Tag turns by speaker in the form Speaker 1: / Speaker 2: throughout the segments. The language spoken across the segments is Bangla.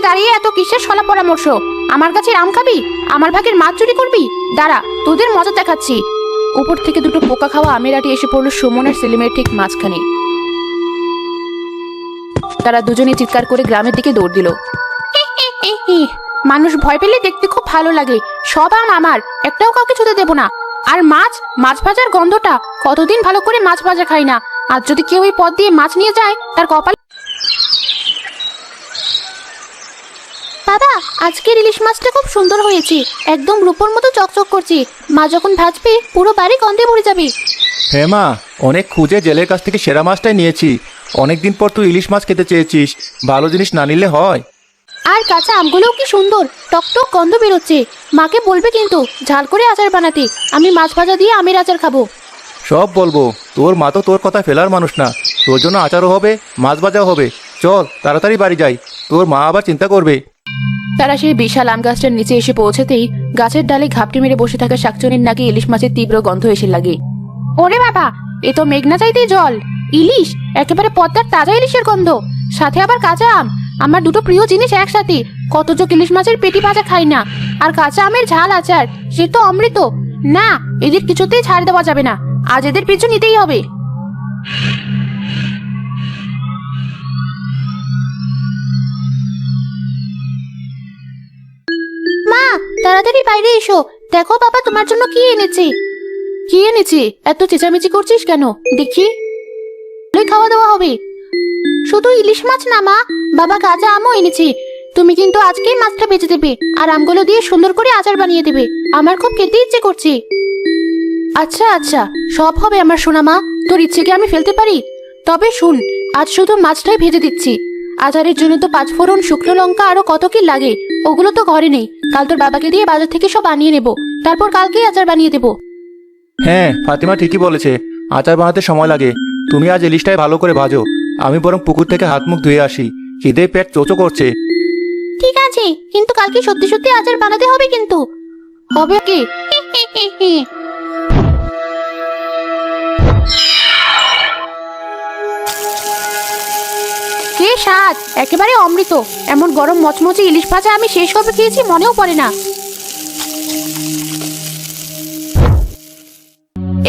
Speaker 1: দাঁড়িয়ে এত কিসের সলা পরামর্শ? আমার কাছে আম খাবি? আমার ভাগের মাছ চুরি করবি? দাঁড়া, তোদের মজা দেখাচ্ছি। উপর থেকে দুটো পোকা খাওয়া আমের আটি এসে পড়লো সুমন আর সেলিমের ঠিক মাঝখানে। তারা দুজনে চিৎকার করে গ্রামের দিকে দৌড় দিল। মানুষ ভয় পেলে দেখতে খুব ভালো লাগে। সব আম আমার, একটাও কাউকে ছুঁতে দেবো না। আর মাছ, মাছ ভাজার গন্ধটা, কতদিন ভালো করে মাছ ভাজা খাই না। আর যদি কেউ এই পথ দিয়ে মাছ নিয়ে যায়, তার কপাল। দাদা, আজকের ইলিশ মাছটা খুব সুন্দর হয়েছে, একদম রূপোর মতো চকচক করছে। মা যখন ভাজবে পুরো বাড়ি গন্ধে ভরে যাবে।
Speaker 2: হ্যাঁ মা, অনেক খুঁজে জেলের কাছ থেকে সেরা মাছটাই নিয়েছি। অনেকদিন পর তুই ইলিশ মাছ খেতে চেয়েছিস, ভালো জিনিস না নিলে হয়?
Speaker 1: আর কাঁচা আমগুলোও কি সুন্দর, টকটক গন্ধ বেরোচ্ছে। মাকে বলবে কিন্তু ঝাল করে আচার বানাতে। আমি মাছ ভাজা দিয়ে আমের আচার খাবো।
Speaker 2: সব বলবো, তোর মা তো তোর কথা ফেলার মানুষ না। তোর জন্য আচারও হবে, মাছ ভাজাও হবে। চল তাড়াতাড়ি বাড়ি যাই, তোর মা আবার চিন্তা করবে।
Speaker 1: তারা সেই বিশাল আম গাছটার নিচে এসে পৌঁছাতেই গাছের ডালে ঘাপটি মেরে বসে থাকা শাকচুনির নাকি ইলিশ মাছের তীব্র গন্ধ এসে লাগে। ওরে বাবা, এ তো মেঘনা চাইতেই জল। ইলিশ, একেবারে পদ্মার তাজা ইলিশের গন্ধ, সাথে আবার কাঁচা আম। আমার দুটো প্রিয় জিনিস একসাথে। কত যোগ ইলিশ মাছের পেটি ভাজা খাই না, আর কাঁচা আমের ঝাল আচার, সে তো অমৃত। না, এদের কিছুতেই ছাড় দেওয়া যাবে না, আজ এদের পিছু নিতেই হবে। মা, তাড়াতাড়ি বাইরে এসো, দেখো বাবা তোমার জন্য কি এনেছি। কি এনেছি? এত চেঁচামেচি করছিস কেন? দেখি। খাওয়া দাওয়া হবে। শুধু ইলিশ মাছ না মা, বাবা কাঁচা আমও এনেছি। তুমি কিন্তু আজকেই মাছটা বেঁচে দেবে, আর আমগুলো দিয়ে সুন্দর করে আচার বানিয়ে দেবে। আমার খুব খেতে ইচ্ছে করছে। আচ্ছা আচ্ছা, সব হবে আমার সোনা মা। তোর ইচ্ছেকে আমি ফেলতে পারি? তবে শুন, আজ শুধু মাছটাই ভেজে দিচ্ছি। আচারের জন্য তো 5 ফোড়ন, শুকনো লঙ্কা, আরো কত কি লাগে, ওগুলো তো ঘরে নেই। কাল তোর বাবাকে দিয়ে বাজার থেকে সব আনিয়ে নেব, তারপর কালকেই আচার বানিয়ে দেবো।
Speaker 2: হ্যাঁ, ফাতিমা ঠিকই বলেছে, আচার বানাতে সময় লাগে। তুমি আজ ইলিশটাই ভালো করে ভাজো, আমি বরং পুকুর থেকে হাত মুখ ধুয়ে আসি, খিদে পেট চোচো করছে।
Speaker 1: ঠিক আছে, কিন্তু কালকে সত্যি সত্যি আচার বানাতে হবে কিন্তু। হবে কি? কে স্বাদ, একেবারে অমৃত। এমন গরম মচমচে ইলিশ ভাজা আমি শেষ কবে খেয়েছি মনেও পড়ে না।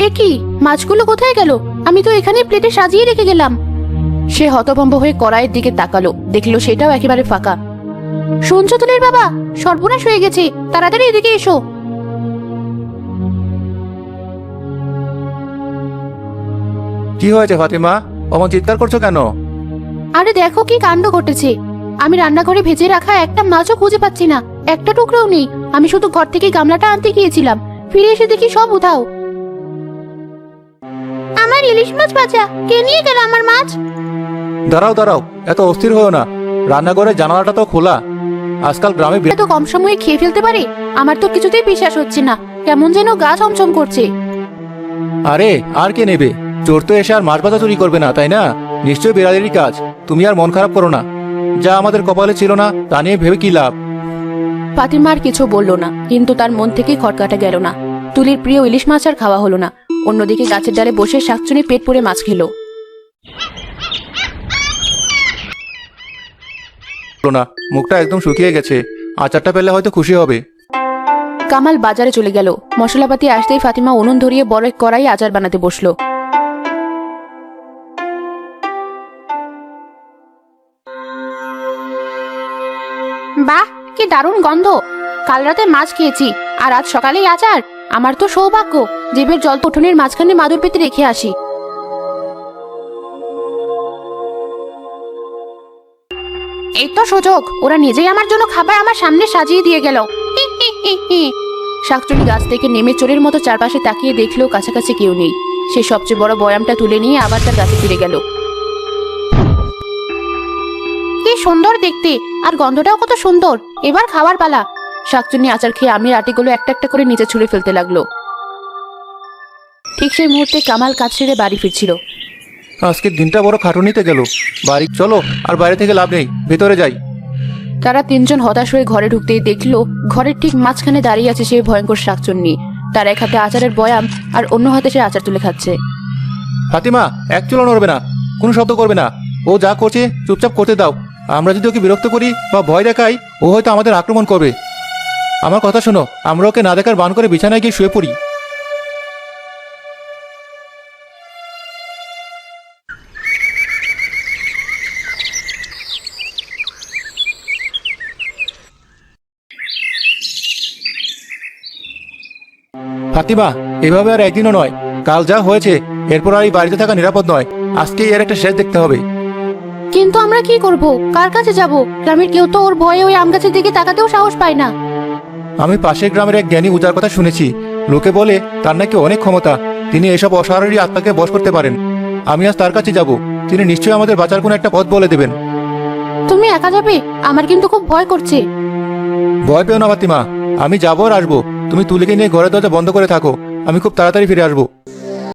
Speaker 1: এ কি, মাছগুলো কোথায় গেল? আমি তো এখানে প্লেটে সাজিয়ে রেখে গেলাম। সে হতভম্ব হয়ে কড়াইয়ের দিকে তাকালো, দেখলো সেটাও একেবারে ফাঁকা। শুনছো তুলির বাবা, সর্বনাশ হয়ে গেছে, তাড়াতাড়ি এদিকে এসো।
Speaker 2: কি হয়েছে ফাতিমা, অমন চিৎকার করছো কেন?
Speaker 1: আরে দেখো কি কাণ্ড ঘটেছে। আমি রান্নাঘরে ভেজে রাখা একটা মাছও খুঁজে পাচ্ছি না, একটা টুকরোও নেই। আমি শুধু ঘর থেকে গামলাটা আনতে গিয়েছিলাম, ফিরে এসে দেখি সব উধাও। আমার ইলিশ মাছ ভাজা, কে নিয়ে গেল আমার মাছ?
Speaker 2: দাঁড়াও দাঁড়াও, এত অস্থির হও না, রান্নাঘরের জানালাটা তো খোলা। আজকাল গ্রামে
Speaker 1: এত কম সময়ে খেয়ে ফেলতে পারে? আমার তো কিছুতেই বিশ্বাস হচ্ছে না, কেমন যেন গা ছমছম করছে।
Speaker 2: আরে আর কে নেবে? চোর তো এসে আর মাছ ভাজা চুরি করবে না, তাই না? নিশ্চয়ই বেড়ালেরই কাজ। তুমি আর মন খারাপ করো না, যা আমাদের কপালে ছিল না তা নিয়ে ভেবে কি লাভ।
Speaker 1: ফাতিমা আর কিছু বললো না, কিন্তু তার মন থেকে খটকাটা গেল না। তুলির প্রিয় ইলিশ মাছ আর খাওয়া হলো না। অন্যদিকে গাছের ডালে বসে শাকচুনি পেট পুড়ে মাছ খেলো
Speaker 2: না, মুখটা একদম শুকিয়ে গেছে। আচারটা পেলে হয়তো খুশি হবে।
Speaker 1: কামাল বাজারে চলে গেল। মশলাপাতি আসতেই ফাতিমা উনুন ধরিয়ে বড় এক কড়াই আচার বানাতে বসলো। বাহ, কি দারুণ গন্ধ! কাল রাতে মাছ খেয়েছি, আর আজ সকালেই আচার। আমার তো সৌভাগ্য, জিভের জল উঠোনের মাঝখানে মাদুর পেতে রেখে আসি। এই তো সুযোগ, ওরা নিজেই আমার জন্য খাবার আমার সামনে সাজিয়ে দিয়ে গেল। শাকচুনি গাছ থেকে নেমে চোরের মতো চারপাশে তাকিয়ে দেখলেও কাছাকাছি কেউ নেই। সে সবচেয়ে বড় বয়ামটা তুলে নিয়ে আবার তার গাছে ফিরে গেল। কি সুন্দর দেখতে, আর গন্ধটাও কত সুন্দর। এবার খাওয়ার পালা। শাকচুনি আচার খেয়ে আমের আটিগুলো একটা একটা করে নিচে ছুঁড়ে ফেলতে লাগলো। ঠিক সেই মুহূর্তে কামাল কাজ সেরে বাড়ি ফিরছিল।
Speaker 2: আজকের দিনটা বড় খাটুনিতে গেল। বাড়ি চলো, আর বাইরে থেকে লাভ নেই, ভেতরে যাই।
Speaker 1: তারা তিনজন হতাশ হয়ে ঘরে ঢুকতেই দেখলো ঘরের ঠিক মাঝখানে দাঁড়িয়ে আছে সেই ভয়ঙ্কর শাকচুন্নি। তার এক হাতে আচারের বয়াম, আর অন্য হাতে সে আচার তুলে খাচ্ছে।
Speaker 2: ফাতিমা, এক চুলো নড়বে না, কোনো শব্দ করবে না। ও যা করছে চুপচাপ করতে দাও, আমরা যদি ওকে বিরক্ত করি বা ভয় দেখাই, ও হয়তো আমাদের আক্রমণ করবে। আমার কথা শোনো, আমরা ওকে না দেখার বান করে বিছানায় গিয়ে শুয়ে পড়ি। ফাতিমা, এভাবে আর একদিনও নয়। কাল যা হয়েছে এরপর আর এই বাড়িতে থাকা নিরাপদ নয়। আজকেই এর একটা শেষ দেখতে হবে।
Speaker 1: কিন্তু আমরা কি করব? কার কাছে যাব? গ্রামের কেউ তো ওর ভয়ে ওই আম গাছের দিকে তাকাতেও সাহস পায় না।
Speaker 2: আমি পাশের গ্রামের এক জ্ঞানী উজার কথা শুনেছি। লোকে বলে তার নাকি অনেক ক্ষমতা, তিনি এসব অস্বাভাবিক আত্মাকে বশ করতে পারেন। আমি আজ তার কাছে যাব। তিনি নিশ্চয়ই আমাদের বাঁচার কোনো একটা পথ বলে দেবেন।
Speaker 1: তুমি একা যাবে? আমার কিন্তু খুব ভয় করছে।
Speaker 2: ভয় পেও না ফাতিমা, আমি যাবো আর আসবো। তুমি তুলিকে নিয়ে ঘরের দরজা বন্ধ করে থাকো, আমি খুব তাড়াতাড়ি ফিরে আসবো।